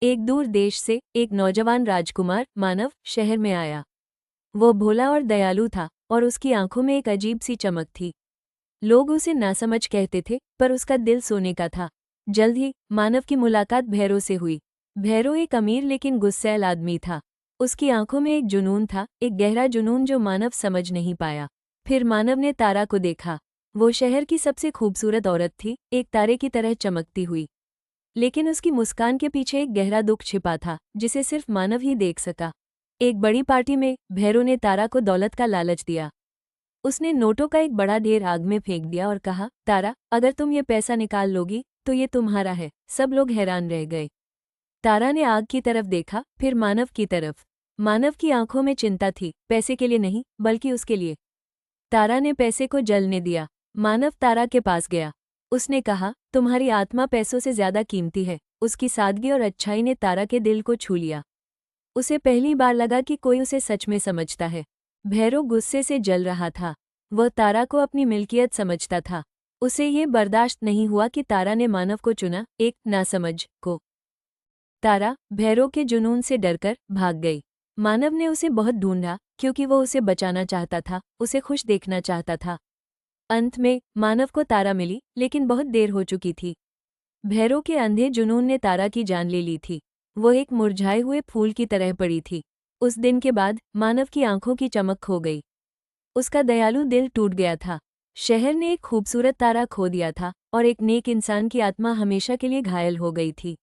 एक दूर देश से एक नौजवान राजकुमार मानव शहर में आया। वो भोला और दयालु था और उसकी आंखों में एक अजीब सी चमक थी। लोग उसे नासमझ कहते थे, पर उसका दिल सोने का था। जल्द ही मानव की मुलाकात भैरों से हुई। भैरो एक अमीर लेकिन गुस्सैल आदमी था। उसकी आंखों में एक जुनून था, एक गहरा जुनून जो मानव समझ नहीं पाया। फिर मानव ने तारा को देखा। वो शहर की सबसे खूबसूरत औरत थी, एक तारे की तरह चमकती हुई। लेकिन उसकी मुस्कान के पीछे एक गहरा दुख छिपा था, जिसे सिर्फ मानव ही देख सका। एक बड़ी पार्टी में भैरो ने तारा को दौलत का लालच दिया। उसने नोटों का एक बड़ा ढेर आग में फेंक दिया और कहा, तारा, अगर तुम ये पैसा निकाल लोगी तो ये तुम्हारा है। सब लोग हैरान रह गए। तारा ने आग की तरफ देखा, फिर मानव की तरफ। मानव की आंखों में चिंता थी, पैसे के लिए नहीं, बल्कि उसके लिए। तारा ने पैसे को जलने दिया। मानव तारा के पास गया। उसने कहा, तुम्हारी आत्मा पैसों से ज्यादा कीमती है। उसकी सादगी और अच्छाई ने तारा के दिल को छू लिया। उसे पहली बार लगा कि कोई उसे सच में समझता है। भैरो गुस्से से जल रहा था। वह तारा को अपनी मिल्कियत समझता था। उसे ये बर्दाश्त नहीं हुआ कि तारा ने मानव को चुना, एक नासमझ को। तारा भैरो के जुनून से डरकर भाग गई। मानव ने उसे बहुत ढूंढा, क्योंकि वो उसे बचाना चाहता था, उसे खुश देखना चाहता था। अंत में मानव को तारा मिली, लेकिन बहुत देर हो चुकी थी। भैरो के अंधे जुनून ने तारा की जान ले ली थी। वो एक मुरझाए हुए फूल की तरह पड़ी थी। उस दिन के बाद मानव की आंखों की चमक खो गई। उसका दयालु दिल टूट गया था। शहर ने एक खूबसूरत तारा खो दिया था और एक नेक इंसान की आत्मा हमेशा के लिए घायल हो गई थी।